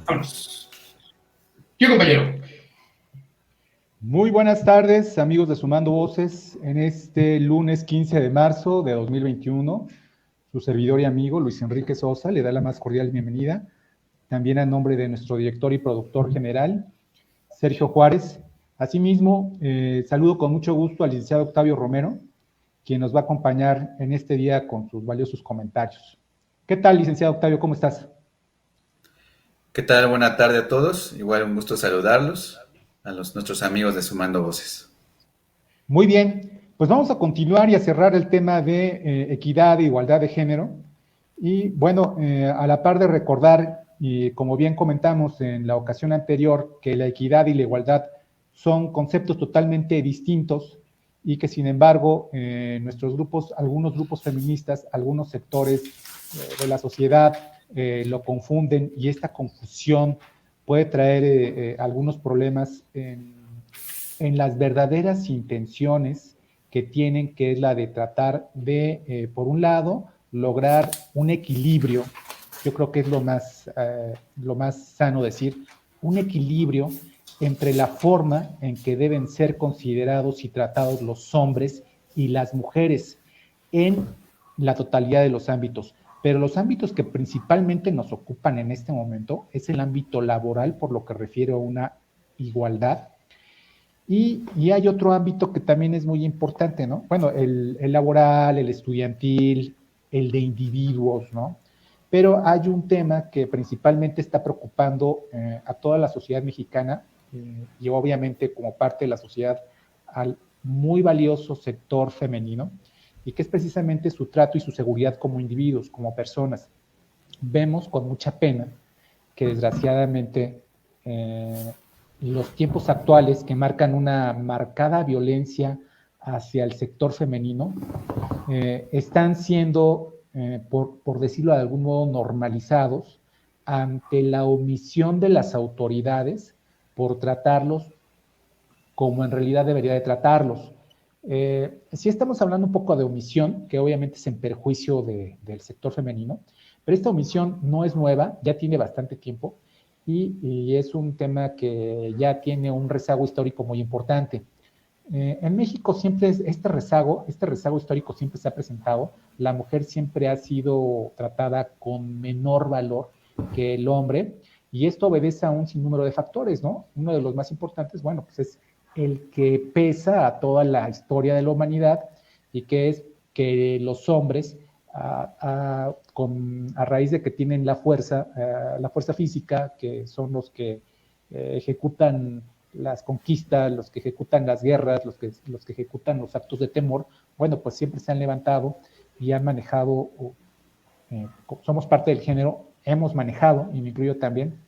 Vamos. ¿Qué compañero? Muy buenas tardes, amigos de Sumando Voces, en este lunes 15 de marzo de 2021. Su servidor y amigo Luis Enrique Sosa le da la más cordial bienvenida, también a nombre de nuestro director y productor general, Sergio Juárez. Asimismo, saludo con mucho gusto al licenciado Octavio Romero, quien nos va a acompañar en este día con sus valiosos comentarios. ¿Qué tal, licenciado Octavio? ¿Cómo estás? ¿Qué tal? Buena tarde a todos. Igual un gusto saludarlos, a nuestros amigos de Sumando Voces. Muy bien, pues vamos a continuar y a cerrar el tema de equidad e igualdad de género. Y bueno, a la par de recordar, y como bien comentamos en la ocasión anterior, que la equidad y la igualdad son conceptos totalmente distintos y que sin embargo nuestros grupos, algunos grupos feministas, algunos sectores de la sociedad lo confunden y esta confusión puede traer algunos problemas en las verdaderas intenciones que tienen, que es la de tratar de, por un lado, lograr un equilibrio. Yo creo que es lo más sano decir, un equilibrio entre la forma en que deben ser considerados y tratados los hombres y las mujeres en la totalidad de los ámbitos. Pero los ámbitos que principalmente nos ocupan en este momento es el ámbito laboral, por lo que refiero a una igualdad. Y hay otro ámbito que también es muy importante, ¿no? Bueno, el laboral, el estudiantil, el de individuos, ¿no? Pero hay un tema que principalmente está preocupando a toda la sociedad mexicana y obviamente como parte de la sociedad al muy valioso sector femenino y que es precisamente su trato y su seguridad como individuos, como personas. Vemos con mucha pena que desgraciadamente los tiempos actuales que marcan una marcada violencia hacia el sector femenino están siendo, por decirlo de algún modo, normalizados ante la omisión de las autoridades por tratarlos como en realidad debería de tratarlos. Sí estamos hablando un poco de omisión, que obviamente es en perjuicio del sector femenino, pero esta omisión no es nueva, ya tiene bastante tiempo y es un tema que ya tiene un rezago histórico muy importante. En México siempre este rezago histórico siempre se ha presentado, la mujer siempre ha sido tratada con menor valor que el hombre y esto obedece a un sinnúmero de factores, ¿no? Uno de los más importantes, bueno, pues es el que pesa a toda la historia de la humanidad y que es que los hombres, a raíz de que tienen la fuerza física, que son los que ejecutan las conquistas, los que ejecutan las guerras, los que ejecutan los actos de temor, bueno, pues siempre se han levantado y han manejado, somos parte del género, hemos manejado, y me incluyo también,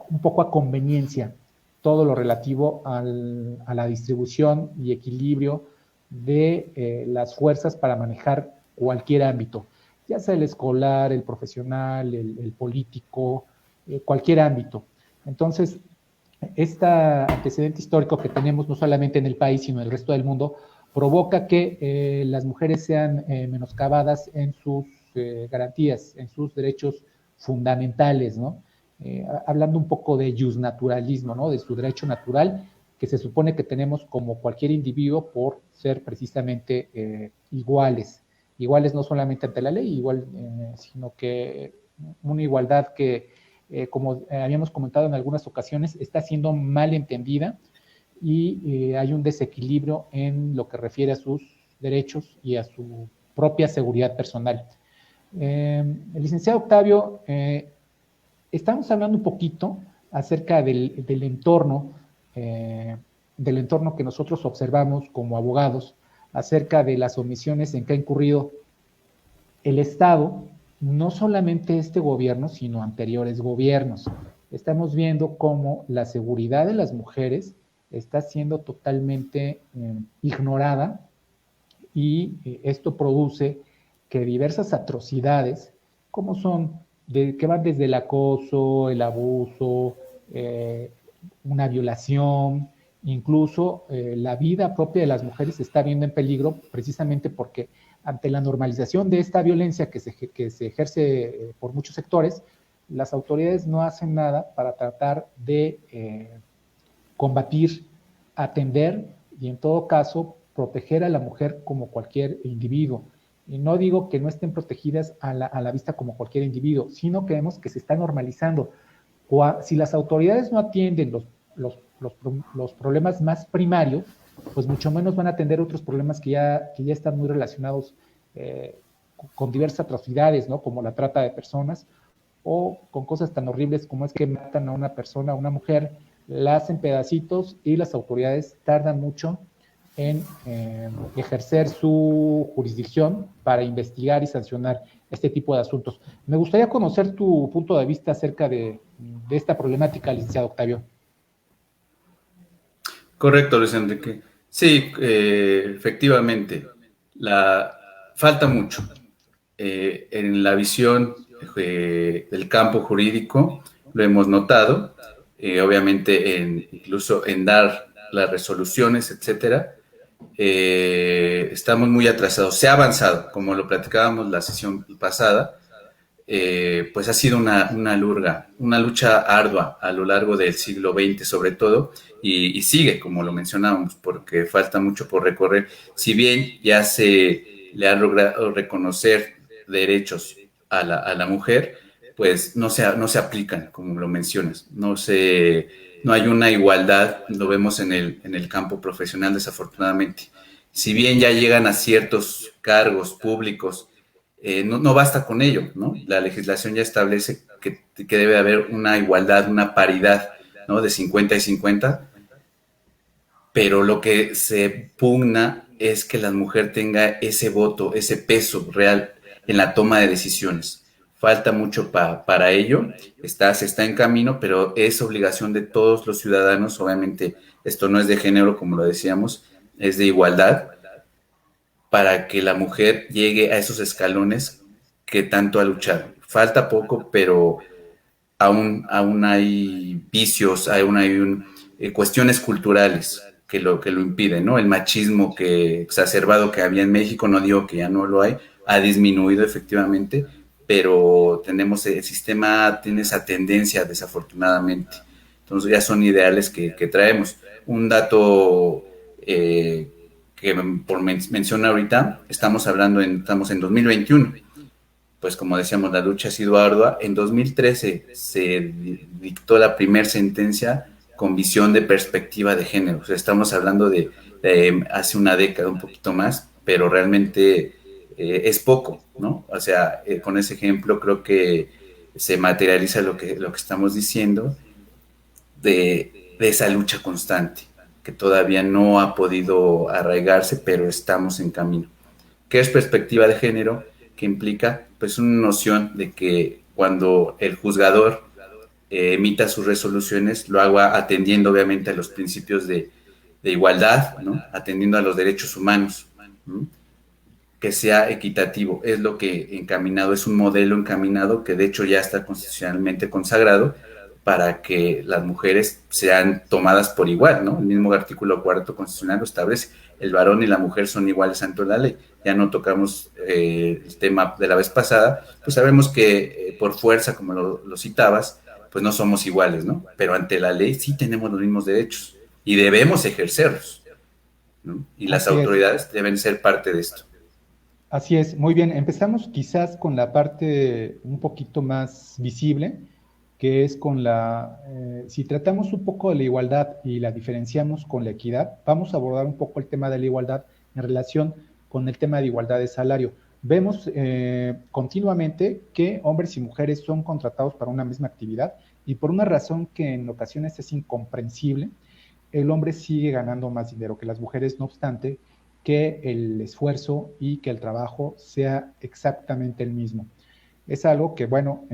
un poco a conveniencia todo lo relativo a la distribución y equilibrio de las fuerzas para manejar cualquier ámbito, ya sea el escolar, el profesional, el político, cualquier ámbito. Entonces, este antecedente histórico que tenemos no solamente en el país, sino en el resto del mundo, provoca que las mujeres sean menoscabadas en sus garantías, en sus derechos fundamentales, ¿no? Hablando un poco de justnaturalismo, ¿no? De su derecho natural, que se supone que tenemos como cualquier individuo por ser precisamente iguales. Iguales no solamente ante la ley, igual, sino que una igualdad que como habíamos comentado en algunas ocasiones, está siendo mal entendida y hay un desequilibrio en lo que refiere a sus derechos y a su propia seguridad personal. El licenciado Octavio, estamos hablando un poquito acerca del entorno que nosotros observamos como abogados, acerca de las omisiones en que ha incurrido el Estado, no solamente este gobierno, sino anteriores gobiernos. Estamos viendo cómo la seguridad de las mujeres está siendo totalmente ignorada y esto produce que diversas atrocidades, como son, que van desde el acoso, el abuso, una violación, incluso la vida propia de las mujeres se está viendo en peligro precisamente porque ante la normalización de esta violencia que se ejerce por muchos sectores, las autoridades no hacen nada para tratar de combatir, atender y en todo caso proteger a la mujer como cualquier individuo. Y no digo que no estén protegidas a la vista como cualquier individuo, sino que vemos que se está normalizando. Si las autoridades no atienden los problemas más primarios, pues mucho menos van a atender otros problemas que ya están muy relacionados con diversas atrocidades, ¿no? Como la trata de personas o con cosas tan horribles como es que matan a una persona, a una mujer, la hacen pedacitos y las autoridades tardan mucho en ejercer su jurisdicción para investigar y sancionar este tipo de asuntos. Me gustaría conocer tu punto de vista acerca de esta problemática, licenciado Octavio. Correcto, Luis Enrique. Sí, efectivamente, falta mucho en la visión del campo jurídico, lo hemos notado, obviamente incluso en dar las resoluciones, etcétera. Estamos muy atrasados. Se ha avanzado, como lo platicábamos la sesión pasada, pues ha sido una lucha ardua a lo largo del siglo XX sobre todo, y sigue, como lo mencionábamos, porque falta mucho por recorrer. Si bien ya se le ha logrado reconocer derechos a la mujer, pues no se aplican, como lo mencionas. No hay una igualdad, lo vemos en el campo profesional, desafortunadamente. Si bien ya llegan a ciertos cargos públicos, no basta con ello, ¿no? La legislación ya establece que debe haber una igualdad, una paridad, ¿no? De 50 y 50, pero lo que se pugna es que la mujer tenga ese voto, ese peso real en la toma de decisiones. Falta mucho para ello, se está en camino, pero es obligación de todos los ciudadanos. Obviamente esto no es de género, como lo decíamos, es de igualdad, para que la mujer llegue a esos escalones que tanto ha luchado. Falta poco, pero aún hay vicios, aún hay cuestiones culturales que lo impiden, ¿no? El machismo exacerbado que había en México, no digo que ya no lo hay, ha disminuido efectivamente, pero el sistema tiene esa tendencia desafortunadamente. Entonces ya son ideales que traemos. Un dato que por mencionar ahorita, estamos en 2021. Pues como decíamos, la lucha ha sido ardua. En 2013 se dictó la primera sentencia con visión de perspectiva de género. O sea, estamos hablando de hace una década, un poquito más, pero realmente es poco, ¿no? O sea, con ese ejemplo creo que se materializa lo que estamos diciendo de esa lucha constante, que todavía no ha podido arraigarse, pero estamos en camino. ¿Qué es perspectiva de género? Que implica pues una noción de que cuando el juzgador emita sus resoluciones, lo haga atendiendo obviamente a los principios de igualdad, ¿no? Atendiendo a los derechos humanos, ¿no? Que sea equitativo, es lo que encaminado, es un modelo encaminado que de hecho ya está constitucionalmente consagrado para que las mujeres sean tomadas por igual, ¿no? El mismo artículo 4 constitucional lo establece, el varón y la mujer son iguales ante la ley. Ya no tocamos el tema de la vez pasada, pues sabemos que por fuerza, como lo citabas, pues no somos iguales, ¿no? Pero ante la ley sí tenemos los mismos derechos y debemos ejercerlos, ¿no? Y las autoridades deben ser parte de esto. Así es, muy bien. Empezamos quizás con la parte un poquito más visible, que es con si tratamos un poco de la igualdad y la diferenciamos con la equidad, vamos a abordar un poco el tema de la igualdad en relación con el tema de igualdad de salario. Vemos continuamente que hombres y mujeres son contratados para una misma actividad y por una razón que en ocasiones es incomprensible, el hombre sigue ganando más dinero que las mujeres, no obstante que el esfuerzo y que el trabajo sea exactamente el mismo. Es algo que, bueno,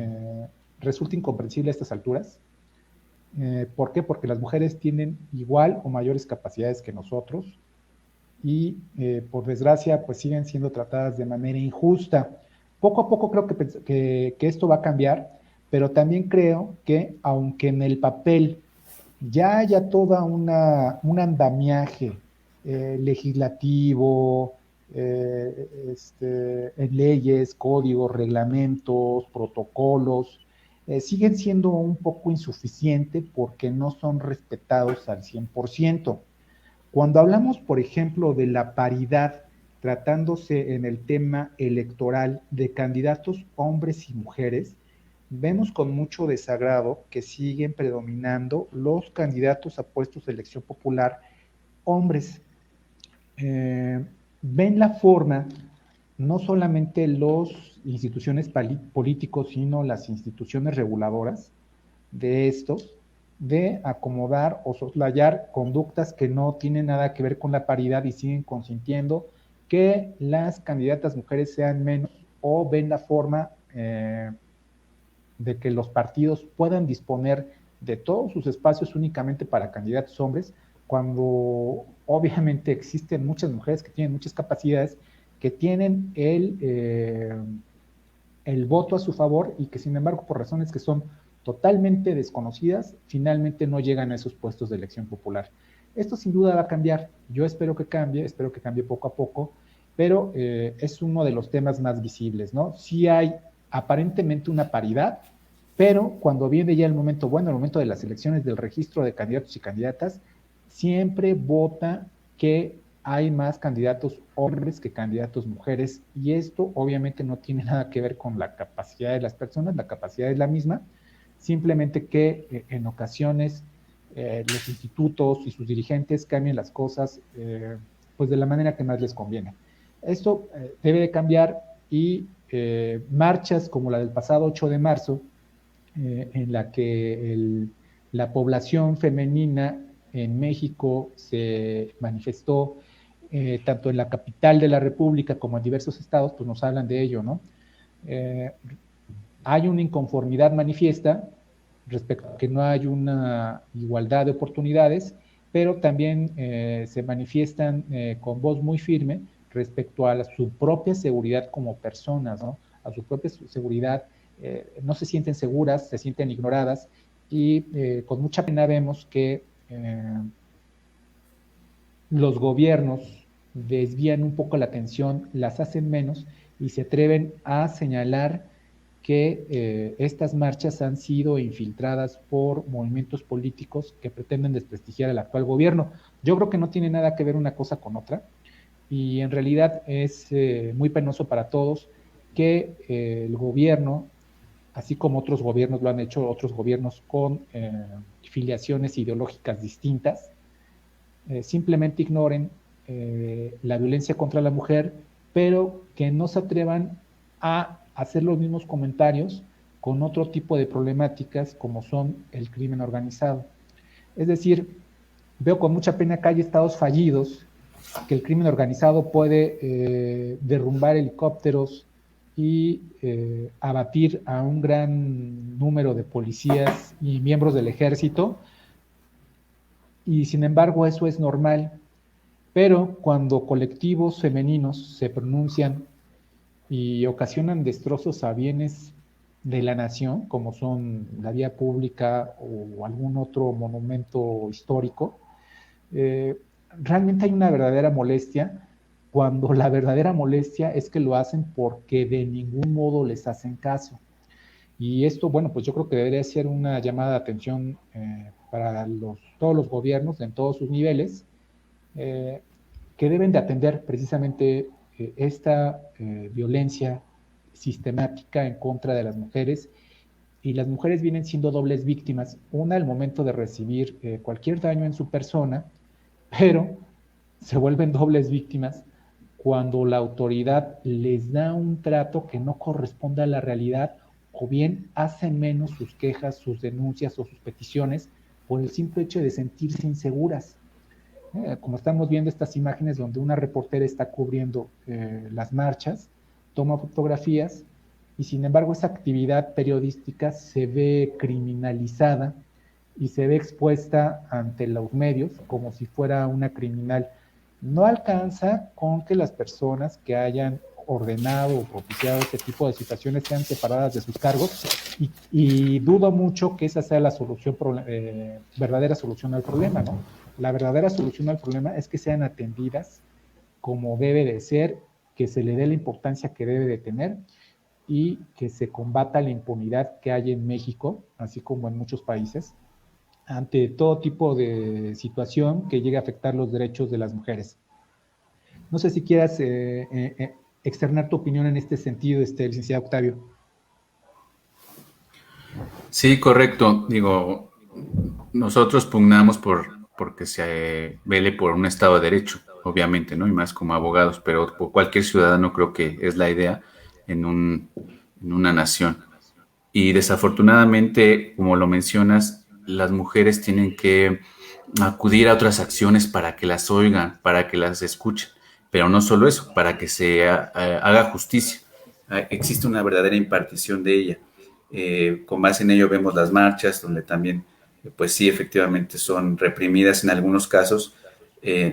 resulta incomprensible a estas alturas. ¿Por qué? Porque las mujeres tienen igual o mayores capacidades que nosotros y, por desgracia, pues siguen siendo tratadas de manera injusta. Poco a poco creo que esto va a cambiar, pero también creo que, aunque en el papel ya haya toda un andamiaje legislativo, en leyes, códigos, reglamentos, protocolos, siguen siendo un poco insuficientes porque no son respetados al 100%. Cuando hablamos, por ejemplo, de la paridad, tratándose en el tema electoral de candidatos hombres y mujeres, vemos con mucho desagrado que siguen predominando los candidatos a puestos de elección popular hombres. Ven la forma, no solamente los instituciones políticos, sino las instituciones reguladoras de estos, de acomodar o soslayar conductas que no tienen nada que ver con la paridad y siguen consintiendo que las candidatas mujeres sean menos, o ven la forma de que los partidos puedan disponer de todos sus espacios únicamente para candidatos hombres, cuando obviamente existen muchas mujeres que tienen muchas capacidades, que tienen el voto a su favor y que sin embargo por razones que son totalmente desconocidas, finalmente no llegan a esos puestos de elección popular. Esto sin duda va a cambiar, yo espero que cambie poco a poco, pero es uno de los temas más visibles, ¿no? Sí hay aparentemente una paridad, pero cuando viene ya el momento bueno, el momento de las elecciones, del registro de candidatos y candidatas, siempre vota que hay más candidatos hombres que candidatos mujeres, y esto obviamente no tiene nada que ver con la capacidad de las personas, la capacidad es la misma, simplemente que en ocasiones los institutos y sus dirigentes cambian las cosas pues de la manera que más les conviene. Esto debe de cambiar, y marchas como la del pasado 8 de marzo, en la que la población femenina en México se manifestó tanto en la capital de la República como en diversos estados, pues nos hablan de ello, ¿no? Hay una inconformidad manifiesta respecto a que no hay una igualdad de oportunidades, pero también se manifiestan con voz muy firme respecto a su propia seguridad como personas, ¿no? A su propia seguridad, no se sienten seguras, se sienten ignoradas, y con mucha pena vemos que los gobiernos desvían un poco la atención, las hacen menos y se atreven a señalar que estas marchas han sido infiltradas por movimientos políticos que pretenden desprestigiar al actual gobierno. Yo creo que no tiene nada que ver una cosa con otra, y en realidad es muy penoso para todos que el gobierno, así como otros gobiernos lo han hecho, otros gobiernos con filiaciones ideológicas distintas, simplemente ignoren la violencia contra la mujer, pero que no se atrevan a hacer los mismos comentarios con otro tipo de problemáticas como son el crimen organizado. Es decir, veo con mucha pena que hay estados fallidos, que el crimen organizado puede derrumbar helicópteros y abatir a un gran número de policías y miembros del ejército, y sin embargo eso es normal. Pero cuando colectivos femeninos se pronuncian y ocasionan destrozos a bienes de la nación, como son la vía pública o algún otro monumento histórico, realmente hay una verdadera molestia, cuando la verdadera molestia es que lo hacen porque de ningún modo les hacen caso. Y esto, bueno, pues yo creo que debería ser una llamada de atención para todos los gobiernos en todos sus niveles, que deben de atender precisamente esta violencia sistemática en contra de las mujeres. Y las mujeres vienen siendo dobles víctimas, una al momento de recibir cualquier daño en su persona, pero se vuelven dobles víctimas cuando la autoridad les da un trato que no corresponde a la realidad, o bien hace menos sus quejas, sus denuncias o sus peticiones por el simple hecho de sentirse inseguras. Como estamos viendo estas imágenes donde una reportera está cubriendo las marchas, toma fotografías, y sin embargo esa actividad periodística se ve criminalizada y se ve expuesta ante los medios como si fuera una criminal. No alcanza con que las personas que hayan ordenado o propiciado este tipo de situaciones sean separadas de sus cargos, y dudo mucho que esa sea la solución, verdadera solución al problema, ¿no? La verdadera solución al problema es que sean atendidas como debe de ser, que se le dé la importancia que debe de tener y que se combata la impunidad que hay en México, así como en muchos países, ante todo tipo de situación que llegue a afectar los derechos de las mujeres. No sé si quieras externar tu opinión en este sentido, licenciado Octavio. Sí, correcto. Digo, nosotros pugnamos porque se vele por un Estado de Derecho, obviamente, ¿no? Y más como abogados, pero por cualquier ciudadano creo que es la idea en una nación. Y desafortunadamente, como lo mencionas, las mujeres tienen que acudir a otras acciones para que las oigan, para que las escuchen. Pero no solo eso, para que se haga justicia. Existe una verdadera impartición de ella. Con base en ello vemos las marchas, donde también, pues sí, efectivamente son reprimidas en algunos casos.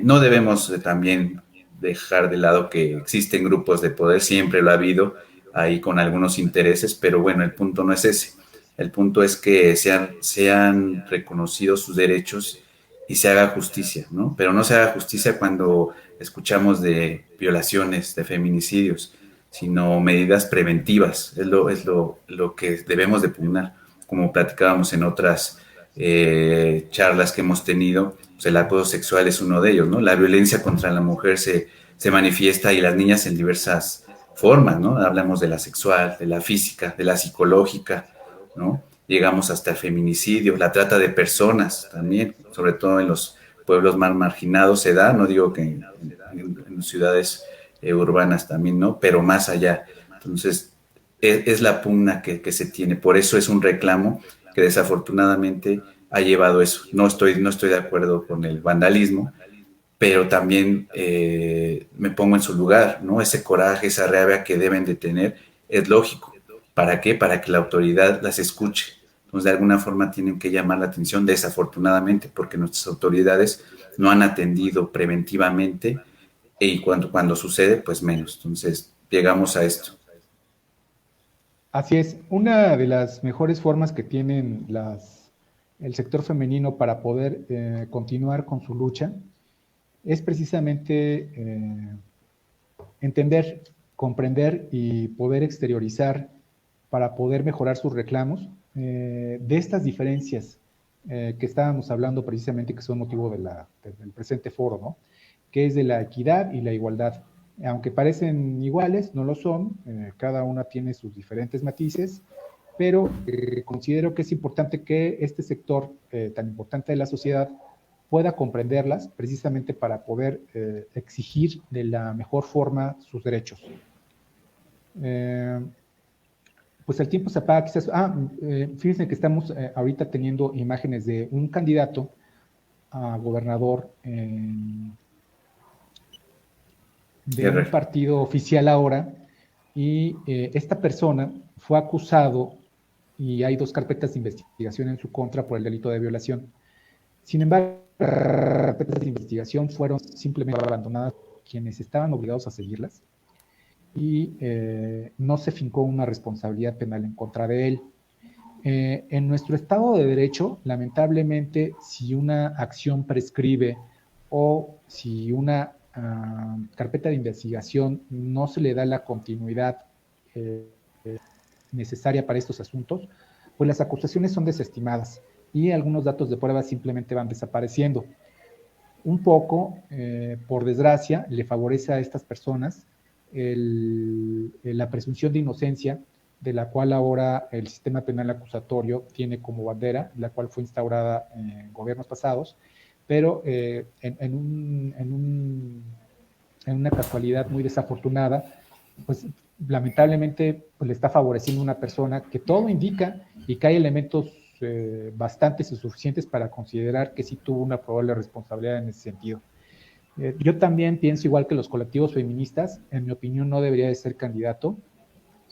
No debemos también dejar de lado que existen grupos de poder, siempre lo ha habido, ahí con algunos intereses, pero bueno, el punto no es ese. El punto es que sean reconocidos sus derechos y se haga justicia, ¿no? Pero no se haga justicia cuando escuchamos de violaciones, de feminicidios, sino medidas preventivas, lo que debemos de pugnar, como platicábamos en otras charlas que hemos tenido, pues el acoso sexual es uno de ellos, ¿no? La violencia contra la mujer se manifiesta y las niñas en diversas formas, ¿no? Hablamos de la sexual, de la física, de la psicológica, ¿no? Llegamos hasta el feminicidio, la trata de personas también, sobre todo en los pueblos más marginados se da, no digo que en ciudades urbanas también, ¿no? Pero más allá. Entonces, es la pugna que se tiene. Por eso es un reclamo que desafortunadamente ha llevado eso. No estoy de acuerdo con el vandalismo, pero también me pongo en su lugar, ¿no? Ese coraje, esa rabia que deben de tener es lógico. ¿Para qué? Para que la autoridad las escuche. Entonces, de alguna forma tienen que llamar la atención, desafortunadamente, porque nuestras autoridades no han atendido preventivamente y cuando sucede, pues menos. Entonces, llegamos a esto. Así es, una de las mejores formas que tienen el sector femenino para poder continuar con su lucha es precisamente entender, comprender y poder exteriorizar para poder mejorar sus reclamos de estas diferencias que estábamos hablando precisamente, que son motivo del presente foro, ¿no? Que es de la equidad y la igualdad. Aunque parecen iguales, no lo son, cada una tiene sus diferentes matices, pero considero que es importante que este sector tan importante de la sociedad pueda comprenderlas precisamente para poder exigir de la mejor forma sus derechos. Pues el tiempo se apaga quizás. Fíjense que estamos ahorita teniendo imágenes de un candidato a gobernador de un partido oficial ahora, y esta persona fue acusado y hay 2 carpetas de investigación en su contra por el delito de violación. Sin embargo, las carpetas de investigación fueron simplemente abandonadas por quienes estaban obligados a seguirlas y no se fincó una responsabilidad penal en contra de él. En nuestro Estado de Derecho, lamentablemente, si una acción prescribe o si una carpeta de investigación no se le da la continuidad necesaria para estos asuntos, pues las acusaciones son desestimadas y algunos datos de prueba simplemente van desapareciendo. Un poco, por desgracia, le favorece a estas personas la presunción de inocencia, de la cual ahora el sistema penal acusatorio tiene como bandera, la cual fue instaurada en gobiernos pasados, pero en una casualidad muy desafortunada, pues lamentablemente pues, le está favoreciendo una persona que todo indica y que hay elementos bastantes y suficientes para considerar que sí tuvo una probable responsabilidad en ese sentido. Yo también pienso igual que los colectivos feministas, en mi opinión no debería de ser candidato,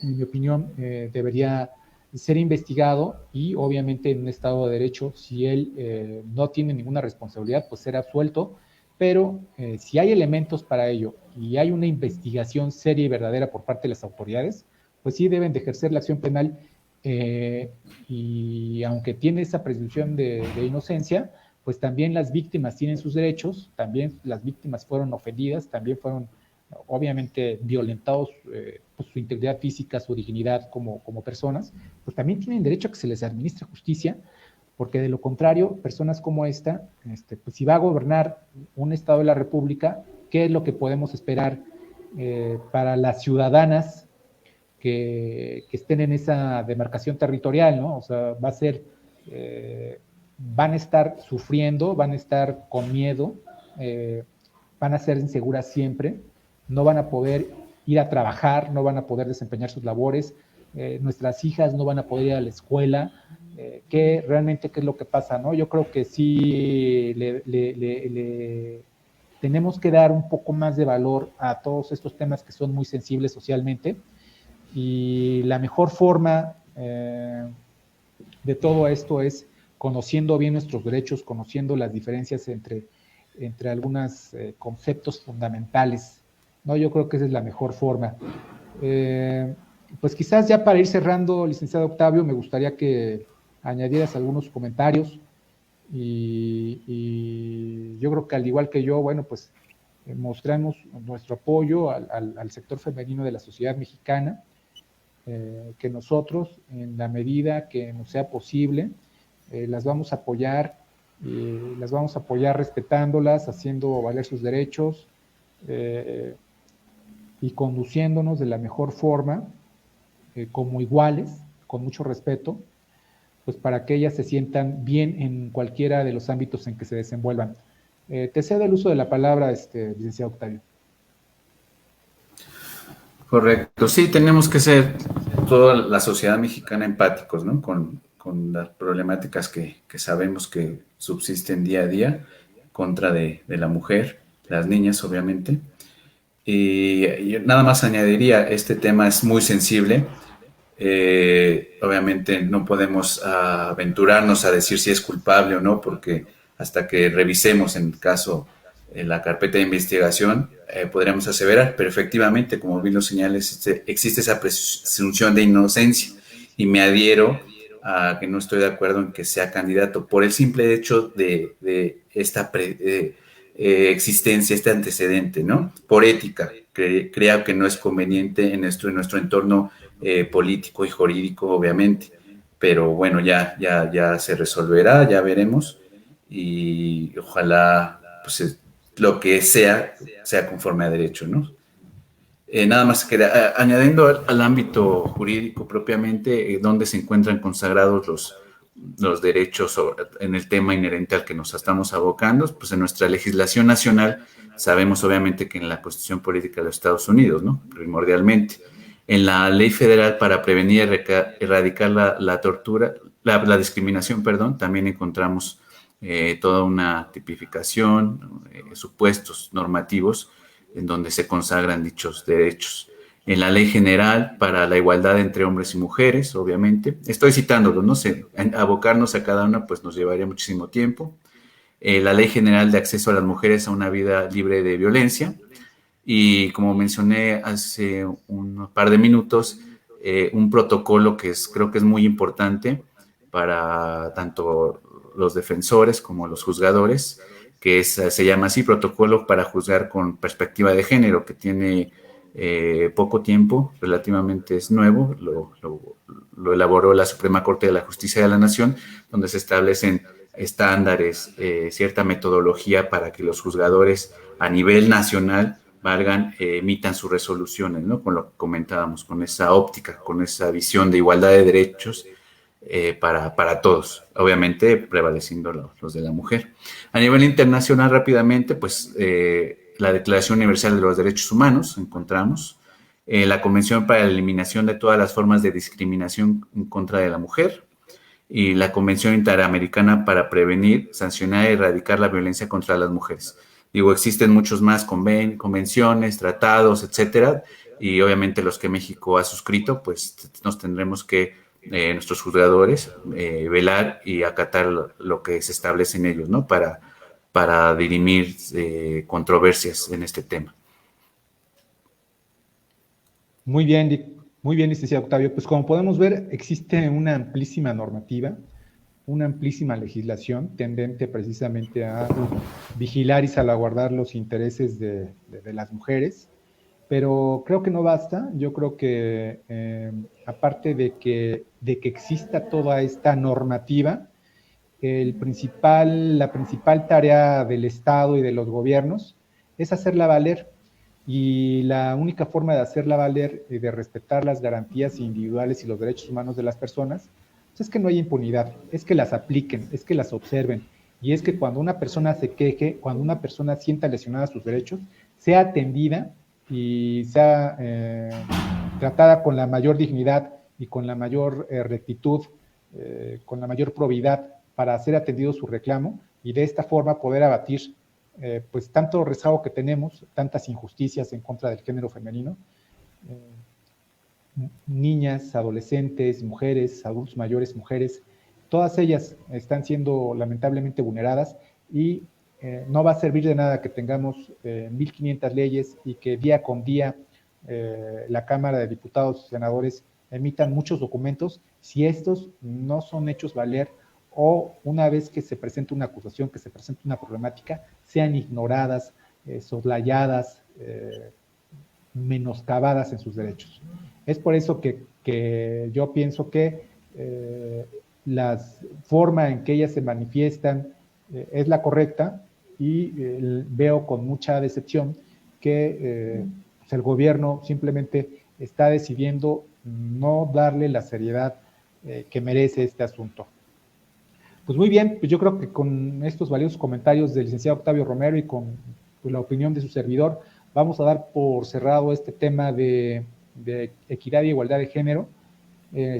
en mi opinión debería ser investigado y obviamente en un Estado de Derecho, si él no tiene ninguna responsabilidad, pues ser absuelto, pero si hay elementos para ello y hay una investigación seria y verdadera por parte de las autoridades, pues sí deben de ejercer la acción penal y aunque tiene esa presunción de inocencia, pues también las víctimas tienen sus derechos, también las víctimas fueron ofendidas, también fueron obviamente violentados pues, su integridad física, su dignidad como personas, pues también tienen derecho a que se les administre justicia, porque de lo contrario, personas como esta, pues si va a gobernar un Estado de la República, ¿qué es lo que podemos esperar para las ciudadanas que estén en esa demarcación territorial, ¿no? O sea, va a ser, van a estar sufriendo, van a estar con miedo, van a ser inseguras siempre, no van a poder ir a trabajar, no van a poder desempeñar sus labores, nuestras hijas no van a poder ir a la escuela, ¿qué es lo que pasa, ¿no? Yo creo que sí le tenemos que dar un poco más de valor a todos estos temas que son muy sensibles socialmente, y la mejor forma de todo esto es conociendo bien nuestros derechos, conociendo las diferencias entre algunos conceptos fundamentales, ¿no? Yo creo que esa es la mejor forma. Pues quizás ya para ir cerrando, licenciado Octavio, me gustaría que añadieras algunos comentarios y yo creo que al igual que yo, bueno, pues mostramos nuestro apoyo al sector femenino de la sociedad mexicana, que nosotros, en la medida que nos sea posible, las vamos a apoyar respetándolas, haciendo valer sus derechos y conduciéndonos de la mejor forma, como iguales, con mucho respeto, pues para que ellas se sientan bien en cualquiera de los ámbitos en que se desenvuelvan. Te cedo el uso de la palabra, licenciado Octavio. Correcto, sí, tenemos que ser toda la sociedad mexicana empáticos, ¿no? Con las problemáticas que sabemos que subsisten día a día contra de la mujer, las niñas, obviamente. Y nada más añadiría, este tema es muy sensible. Obviamente no podemos aventurarnos a decir si es culpable o no, porque hasta que revisemos en el caso la carpeta de investigación podríamos aseverar, pero efectivamente, como bien lo señales, existe esa presunción de inocencia y me adhiero a que no estoy de acuerdo en que sea candidato por el simple hecho de esta existencia, este antecedente, ¿no? Por ética, creo que no es conveniente en nuestro entorno político y jurídico, obviamente, pero bueno, ya se resolverá, ya veremos, y ojalá pues, lo que sea conforme a derecho, ¿no? Nada más que añadiendo al ámbito jurídico propiamente, donde se encuentran consagrados los derechos en el tema inherente al que nos estamos abocando, pues en nuestra legislación nacional sabemos obviamente que en la Constitución Política de los Estados Unidos, ¿no? Primordialmente. En la Ley Federal para prevenir y erradicar la tortura, la discriminación, perdón, también encontramos toda una tipificación, supuestos normativos en donde se consagran dichos derechos. En la Ley General para la Igualdad entre Hombres y Mujeres, obviamente. Estoy citándolo, no sé, abocarnos a cada una pues nos llevaría muchísimo tiempo. La Ley General de Acceso a las Mujeres a una Vida Libre de Violencia. Y como mencioné hace un par de minutos, un protocolo que creo que es muy importante para tanto los defensores como los juzgadores, que se llama así, Protocolo para Juzgar con Perspectiva de Género, que tiene poco tiempo, relativamente es nuevo, lo elaboró la Suprema Corte de la Justicia de la Nación, donde se establecen estándares, cierta metodología para que los juzgadores a nivel nacional emitan sus resoluciones, ¿no? Con lo que comentábamos, con esa óptica, con esa visión de igualdad de derechos para todos, obviamente prevaleciendo los de la mujer. A nivel internacional, rápidamente, pues la Declaración Universal de los Derechos Humanos, encontramos, la Convención para la Eliminación de todas las formas de discriminación en contra de la mujer, y la Convención Interamericana para prevenir, sancionar y erradicar la violencia contra las mujeres. Digo, existen muchos más convenciones, tratados, etcétera, y obviamente los que México ha suscrito, pues nos tendremos que, nuestros juzgadores, velar y acatar lo que se establece en ellos, ¿no? Para dirimir controversias en este tema. Muy bien, licenciado Octavio. Pues como podemos ver, existe una amplísima normativa una amplísima legislación tendente precisamente a vigilar y salvaguardar los intereses de las mujeres, pero creo que no basta. Yo creo que aparte de que exista toda esta normativa, la principal tarea del Estado y de los gobiernos es hacerla valer, y la única forma de hacerla valer y de respetar las garantías individuales y los derechos humanos de las personas pues es que no haya impunidad, es que las apliquen, es que las observen, y es que cuando una persona se queje, cuando una persona sienta lesionada sus derechos, sea atendida y sea tratada con la mayor dignidad y con la mayor rectitud, con la mayor probidad, para hacer atendido su reclamo, y de esta forma poder abatir pues tanto rezago que tenemos, tantas injusticias en contra del género femenino. Niñas, adolescentes, mujeres, adultos mayores, mujeres, todas ellas están siendo lamentablemente vulneradas, y no va a servir de nada que tengamos 1.500 leyes y que día con día la Cámara de Diputados y Senadores emitan muchos documentos si estos no son hechos valer, o una vez que se presenta una acusación, que se presenta una problemática, sean ignoradas, soslayadas, menoscabadas en sus derechos. Es por eso que yo pienso que la forma en que ellas se manifiestan es la correcta, y veo con mucha decepción que pues el gobierno simplemente está decidiendo no darle la seriedad que merece este asunto. Pues muy bien, pues yo creo que con estos valiosos comentarios del licenciado Octavio Romero y con pues, la opinión de su servidor, vamos a dar por cerrado este tema de equidad y igualdad de género.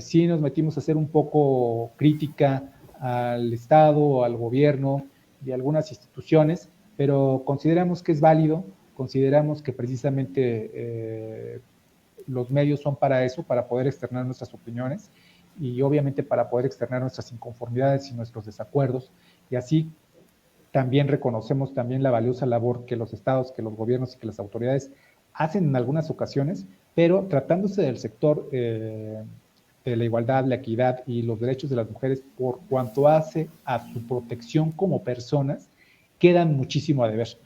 Sí nos metimos a hacer un poco crítica al Estado, al gobierno y a algunas instituciones, pero consideramos que es válido, consideramos que precisamente los medios son para eso, para poder externar nuestras opiniones, y obviamente para poder externar nuestras inconformidades y nuestros desacuerdos, y así también reconocemos también la valiosa labor que los estados, que los gobiernos y que las autoridades hacen en algunas ocasiones, pero tratándose del sector de la igualdad, la equidad y los derechos de las mujeres, por cuanto hace a su protección como personas, quedan muchísimo a deber.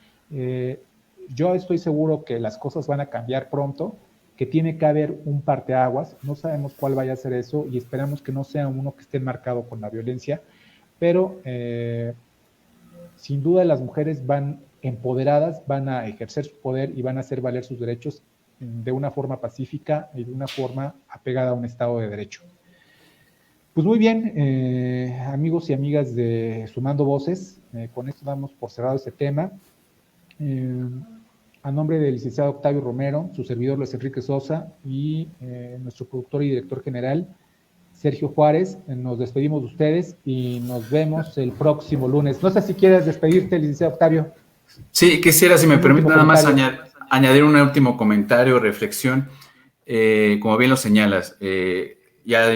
Yo estoy seguro que las cosas van a cambiar pronto, que tiene que haber un parteaguas, no sabemos cuál vaya a ser eso, y esperamos que no sea uno que esté marcado con la violencia, pero sin duda las mujeres van empoderadas, van a ejercer su poder y van a hacer valer sus derechos de una forma pacífica y de una forma apegada a un Estado de Derecho. Pues muy bien, amigos y amigas de Sumando Voces, con esto damos por cerrado este tema. A nombre del licenciado Octavio Romero, su servidor Luis Enrique Sosa y nuestro productor y director general, Sergio Juárez, nos despedimos de ustedes y nos vemos el próximo lunes. No sé si quieres despedirte, licenciado Octavio. Sí, quisiera, si me permite, nada más añadir un último comentario, reflexión. Como bien lo señalas, ya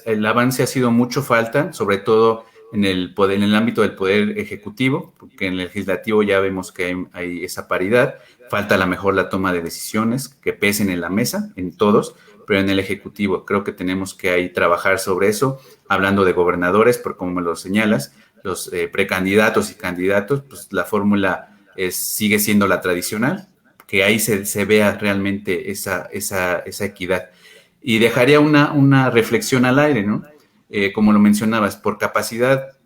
el avance ha sido mucho falta, sobre todo en el ámbito del poder ejecutivo, porque en el legislativo ya vemos que hay esa paridad. Falta a lo mejor la toma de decisiones que pesen en la mesa, en todos, pero en el ejecutivo creo que tenemos que ahí trabajar sobre eso, hablando de gobernadores, por como me lo señalas, los precandidatos y candidatos, pues la fórmula sigue siendo la tradicional, que ahí se vea realmente esa equidad. Y dejaría una reflexión al aire, ¿no? Como lo mencionabas, por capacidad,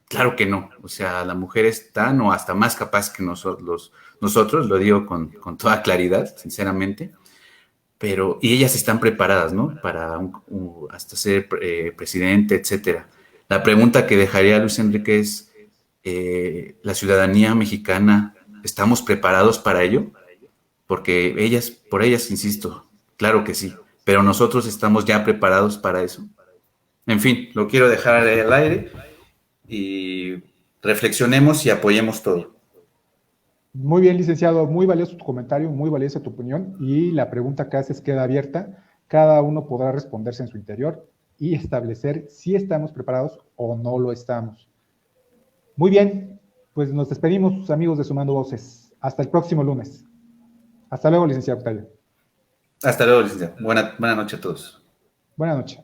claro que no. O sea, la mujer es tan o hasta más capaz que nosotros, lo digo con toda claridad, sinceramente, y ellas están preparadas, ¿no? Para hasta ser presidente, etcétera. La pregunta que dejaría a Luis Enrique es, ¿la ciudadanía mexicana, estamos preparados para ello? Porque por ellas, insisto, claro que sí, pero nosotros estamos ya preparados para eso. En fin, lo quiero dejar al aire y reflexionemos y apoyemos todo. Muy bien, licenciado, muy valioso tu comentario, muy valiosa tu opinión, y la pregunta que haces queda abierta. Cada uno podrá responderse en su interior y establecer si estamos preparados o no lo estamos. Muy bien, pues nos despedimos, amigos de Sumando Voces. Hasta el próximo lunes. Hasta luego, licenciado Octavio. Hasta luego, licenciado. Buena noche a todos. Buenas noches.